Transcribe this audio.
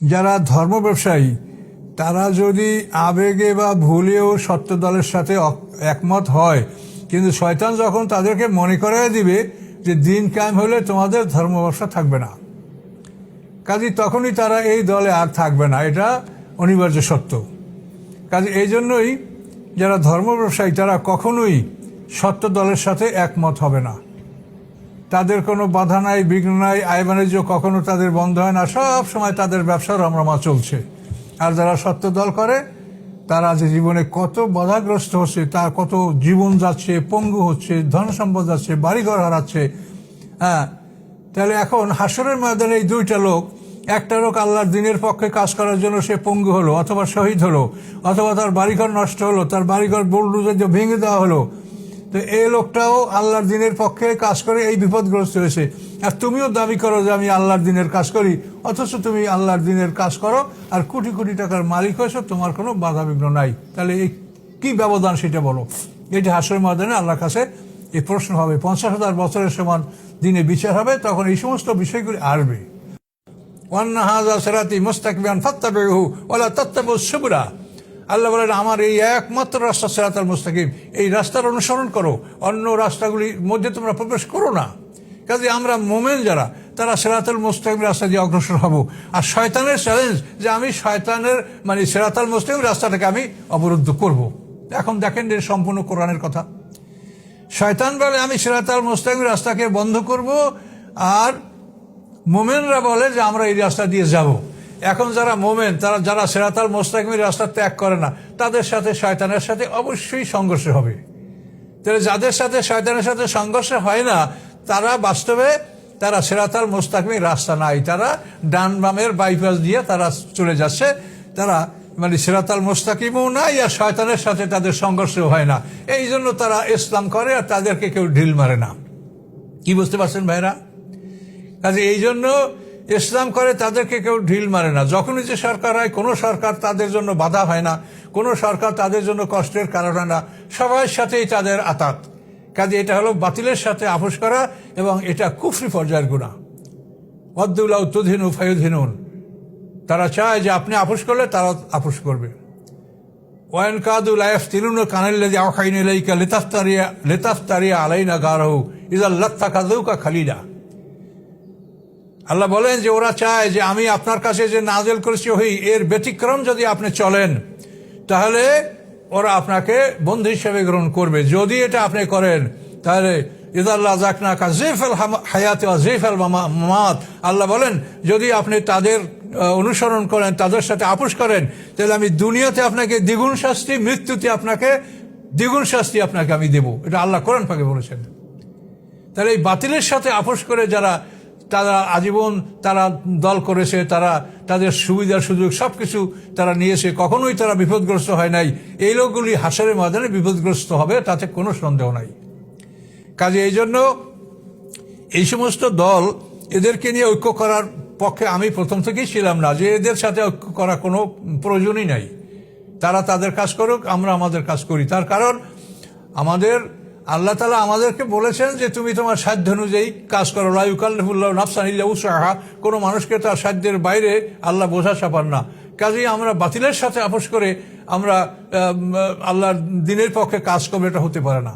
যারা ধর্ম ব্যবসায়ী তারা যদি আবেগে বা ভুলেও সত্য দলের সাথে একমত হয়, কিন্তু শয়তান যখন তাদেরকে মনে করাই দিবে যে দিন কায়েম হলে তোমাদের ধর্ম ব্যবসা থাকবে না, কাজে তখনই তারা এই দলে আর থাকবে না, এটা অনিবার্য সত্য। কাজে এই জন্যই যারা ধর্ম ব্যবসায়ী তারা কখনোই সত্য দলের সাথে একমত হবে না। তাদের কোনো বাধা নাই, বিঘ্ন নাই, আয় বাণিজ্য কখনো তাদের বন্ধ হয় না, সব সময় তাদের ব্যবসা রমরমা চলছে। আর যারা সত্য দল করে তারা যে জীবনে কত বাধাগ্রস্ত হচ্ছে, তার কত জীবন যাচ্ছে, পঙ্গু হচ্ছে, ধন সম্পদ যাচ্ছে, বাড়িঘর হারাচ্ছে। তাহলে এখন হাসরের ময়দানে এই দুইটা লোক, একটা লোক আল্লাহর দিনের পক্ষে কাজ করার জন্য সে পঙ্গু হলো অথবা শহীদ হলো, অথবা তার বাড়িঘর নষ্ট হলো, তার বাড়িঘর বুলডোজার ভেঙে দেওয়া হলো, তো এই লোকটাও আল্লাহর দিনের পক্ষে কাজ করে এই বিপদগ্রস্ত হয়েছে। আর তুমিও দাবি করো যে আমি আল্লাহর দিনের কাজ করি, অথচ তুমি আল্লাহর দিনের কাজ করো আর কোটি কোটি টাকার মালিক হয়েছো, তোমার কোনো বাধা বিঘ্ন নাই। তাহলে এই কি ব্যবধান সেটা বলো। এটি হাসরের ময়দানে আল্লাহর কাছে এই প্রশ্ন হবে। 50,000 বছরের সমান দিনে বিচার হবে, তখন এই সমস্ত বিষয়গুলি আসবে। ওয়ান্না হাযা সিরাতী মুস্তাকিমান ফাত্তাবিউহু ওয়ালা তাত্তাবিউস সুবুলা। আল্লাহ বলেন আমার এই একমাত্র রাস্তা সিরাতাল মুস্তাকিম, এই রাস্তার অনুসরণ করো, অন্য রাস্তাগুলির মধ্যে তোমরা প্রবেশ করো না। কাজে আমরা মোমেন যারা, তারা সিরাতাল মুস্তাকিম রাস্তা দিয়ে অগ্রসর হব। আর শয়তানের চ্যালেঞ্জ যে আমি শয়তানের সিরাতাল মুস্তাকিম রাস্তাটাকে আমি অবরুদ্ধ করব। এখন দেখেন যে সম্পূর্ণ কোরআনের কথা। শয়তান বলে আমি সিরাতাল মুস্তাকিম রাস্তাকে বন্ধ করব, আর মোমেনরা বলে যে আমরা এই রাস্তা দিয়ে যাব। এখন যারা মোমেন, তারা যারা সিরাতাল মুস্তাকিমের রাস্তা ত্যাগ করে না, তাদের সাথে শয়তানের সাথে অবশ্যই সংঘর্ষ হবে। তাহলে যাদের সাথে শয়তানের সাথে সংঘর্ষ হয় না, তারা বাস্তবে তারা সিরাতাল মুস্তাকিমের রাস্তা নাই, তারা ডান বামের বাইপাস দিয়ে তারা চলে যাচ্ছে। তারা সিরাতাল মুস্তাকিমও নাই, আর শয়তানের সাথে তাদের সংঘর্ষও হয় না। এই জন্য তারা ইসলাম করে আর তাদেরকে কেউ ঢিল মারে না। কি বুঝতে পারছেন ভাইরা? কাজে এই জন্য ইসলাম করে তাদেরকে কেউ ঢিল মারে না। যখনই যে সরকার হয়, কোনো সরকার তাদের জন্য বাধা হয় না, কোনো সরকার তাদের জন্য কষ্টের কারণ হয় না, সবার সাথেই তাদের আতাত। কাজে এটা হলো বাতিলের সাথে আপোষ করা, এবং এটা কুফরি পর্যায়ের গুনাহ। ওয়াদ্দুলাউ তুদহিনু ফায়ুদহিনুন। তারা চায় যে আপনি আপোষ করলে তারা আপোষ করবে। ওয়ান কাদু লা ইয়াফতিনুনা কানাল্লাযী আওহাইনা ইলাইকা লিতাফতারিয়া আলাইনা গারাহু ইযা লাত্তাখাযুকা খালিলা। আল্লাহ বলেন যে ওরা চায় যে আমি আপনার কাছে যে নাযিল করেছি ওহী, এর ব্যতিক্রম যদি আপনি চলেন তাহলে ওরা আপনাকে বন্ধু হিসেবে গ্রহণ করবে। যদি এটা আপনি করেন তাহলে ইযাল্লাহ যাকনাকা যিফাল হায়াতি ওয়া যিফাল মামাত। আল্লাহ বলেন যদি আপনি তাদের অনুসরণ করেন, তাদের সাথে আপোষ করেন, তাহলে আমি দুনিয়াতে আপনাকে দ্বিগুণ শাস্তি, মৃত্যুতে আপনাকে দ্বিগুণ শাস্তি আপনাকে আমি দেব। এটা আল্লাহ কোরআন পাকে বলেছেন। তাহলে এই বাতিলের সাথে আপোষ করে যারা, তারা আজীবন তারা দল করেছে, তারা তাদের সুবিধার সুযোগ সবকিছু তারা নিয়েছে, কখনোই তারা বিপদগ্রস্ত হয় নাই। এই লোকগুলি হাসরের ময়দানে বিপদগ্রস্ত হবে, তাতে কোনো সন্দেহ নাই। কাজে এই জন্য এই সমস্ত দল, এদেরকে নিয়ে ঐক্য করার পক্ষে আমি প্রথম থেকেই ছিলাম না, যে এদের সাথে ঐক্য করা কোনো প্রয়োজনই নাই। তারা তাদের কাজ করুক, আমরা আমাদের কাজ করি। তার কারণ আমাদের আল্লাহ তাআলা আমাদেরকে বলেছেন যে তুমি তোমার সাধ্য অনুযায়ী কাজ করো। লা ইউকাল্লিফুল্লাহু নাফসান ইল্লা উসআহা। কোনো মানুষকে তার সাধ্যের বাইরে আল্লাহ বোঝা চাপান না। কাজেই আমরা বাতিলের সাথে আপোষ করে আমরা আল্লাহর দ্বীনের পক্ষে কাজ করবো, এটা হতে পারে না।